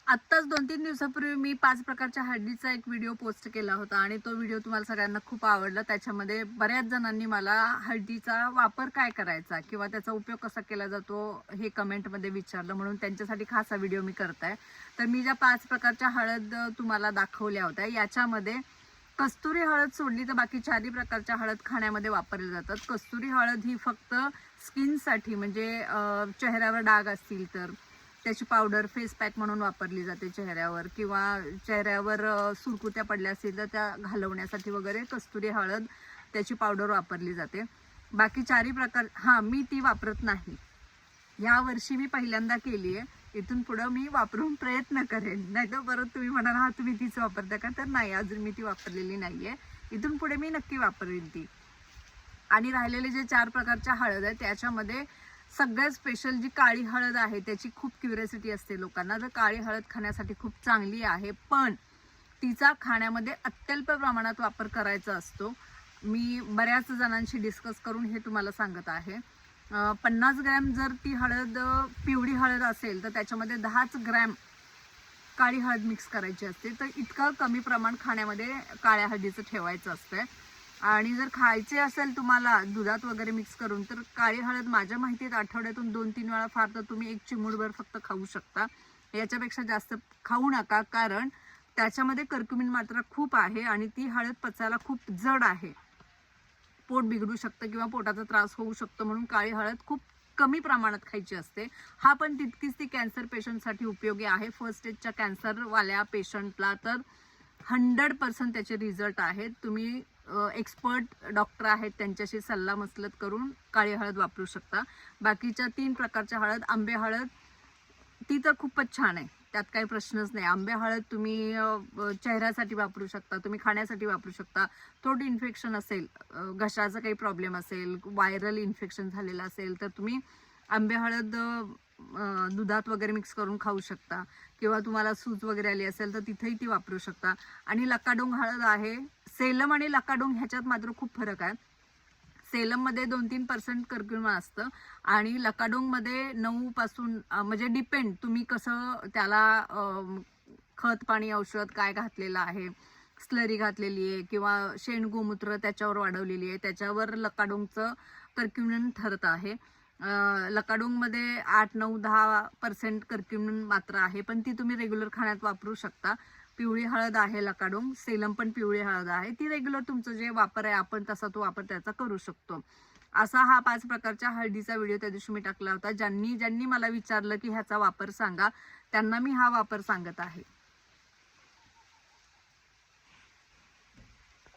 आत्ताच 2-3 दिवसापूर्वी मी 5 प्रकारच्या हळदीचा एक व्हिडिओ पोस्ट केला होता आणि तो व्हिडिओ तुम्हाला सगळ्यांना खूप आवडला। त्याच्यामध्ये बऱ्याच जणांनी मला हळदीचा वापर काय करायचा किंवा त्याचा उपयोग कसा केला जातो हे कमेंटमध्ये विचारलं, म्हणून त्यांच्यासाठी खास हा व्हिडिओ मी करताय। तर मी ज्या 5 प्रकारच्या हळद तुम्हाला दाखवल्या होत्या याच्यामध्ये कस्तुरी हळद सोडली तर बाकी 4 प्रकारच्या हळद खाण्यामध्ये वापरल्या जातात। कस्तुरी हळद ही फक्त स्किनसाठी म्हणजे चेहऱ्यावर डाग असतील तर त्याची पावडर फेस पॅक म्हणून वापरली जाते चेहऱ्यावर, किंवा चेहऱ्यावर सुरकुत्या पडल्या असतील तर त्या घालवण्यासाठी वगैरे कस्तुरी हळद त्याची पावडर वापरली जाते। बाकी 4 प्रकार मी ती वापरत नाही। या वर्षी मी पहिल्यांदा केली आहे, इथून पुढे मी वापरून प्रयत्न करेन, नाहीतर परत तुम्ही म्हणाल हा तुम्ही तीच वापरता का, तर नाही, अजून मी ती वापरलेली नाहीये। इथून पुढे मी नक्की वापरेन ती। आणि राहिलेले जे 4 प्रकारच्या हळद आहेत त्याच्यामध्ये सगळ्यात स्पेशल जी काळी हळद आहे त्याची खूप क्युरियोसिटी असते लोकांना, तर काळी हळद खाण्यासाठी खूप चांगली आहे, पण तिचा खाण्यामध्ये अत्यल्प प्रमाणात वापर करायचा असतो। मी बऱ्याच जणांशी डिस्कस करून हे तुम्हाला सांगत आहे। 50 ग्रॅम जर ती हळद पिवळी हळद असेल तर त्याच्यामध्ये 10 ग्रॅम काळी हळद मिक्स करायची असते। तर इतकं कमी प्रमाण खाण्यामध्ये काळ्या हळदीचं ठेवायचं असतं। आणि जर खायचे असेल तुम्हाला दुधात वगैरे मिक्स करून, तर काळी हळद माझ्या माहितीत आठवड्यातून 2-3 वेळा फार तर तुम्ही 1 चिमूटभर फक्त खाऊ शकता, याच्यापेक्षा जास्त खाऊ नका, कारण त्याच्यामध्ये कर्क्युमिन मात्रा खूप आहे आणि ती हळद पचायला खूप जड आहे, पोट बिघडू शकतं किंवा पोटाचा त्रास होऊ शकतो, म्हणून काळी हळद खूप कमी प्रमाणात खायची असते। हा पण तितकीच ती कॅन्सर पेशंटसाठी उपयोगी आहे। फर्स्ट स्टेजच्या कॅन्सरवाल्या पेशंटला तर 100% त्याचे रिझल्ट आहेत। तुम्ही एक्सपर्ट डॉक्टर आहेत त्यांच्याशी सल्ला मसलत करून काळी हळद वापरू शकता। बाकीच्या 3 प्रकारच्या हळद, आंबे हळद ती तर खूपच छान आहे, त्यात काही प्रश्नच नाही। आंबे हळद तुम्ही चेहऱ्यासाठी वापरू शकता, तुम्ही खाण्यासाठी वापरू शकता। थ्रोट इन्फेक्शन असेल, घशाचा काही प्रॉब्लेम असेल, व्हायरल इन्फेक्शन झालेलं असेल तर तुम्ही आंबे हळद दुधात वगैरे मिक्स करून खाऊ शकता, किंवा तुम्हाला सूज वगैरे आली असेल तर तिथेही ती वापरू शकता। आणि लकाडोंग हळद आहे, सेलम आणि लकाडोंग ह्याच्यात मात्र खूप फरक आहे। सेलममध्ये 2-3% कर्क्युमिन असतं आणि लकाडोंगमध्ये 9 पासून म्हणजे डिपेंड तुम्ही कसं त्याला खत पाणी औषध काय घातलेलं आहे, स्लरी घातलेली आहे किंवा शेण गोमूत्र त्याच्यावर वाढवलेली आहे, त्याच्यावर लकाडोंगचं कर्क्युमिन ठरत आहे। लकाडोंगमध्ये 8-9-10% कर्क्युमिन मात्रा आहे, पण ती तुम्ही रेग्युलर खाण्यात वापरू शकता। पिवळी हळद आहे लकाडोंग, सेलम पण पिवळी हळद आहे, ती रेग्युलर तुमचं जे वापर आहे आपण तसा तो वापर त्याचा करू शकतो। असा हा 5 प्रकारच्या हळदीचा व्हिडिओ त्या दिवशी मी टाकला होता। ज्यांनी मला विचारलं की ह्याचा वापर सांगा, त्यांना मी हा वापर सांगत आहे।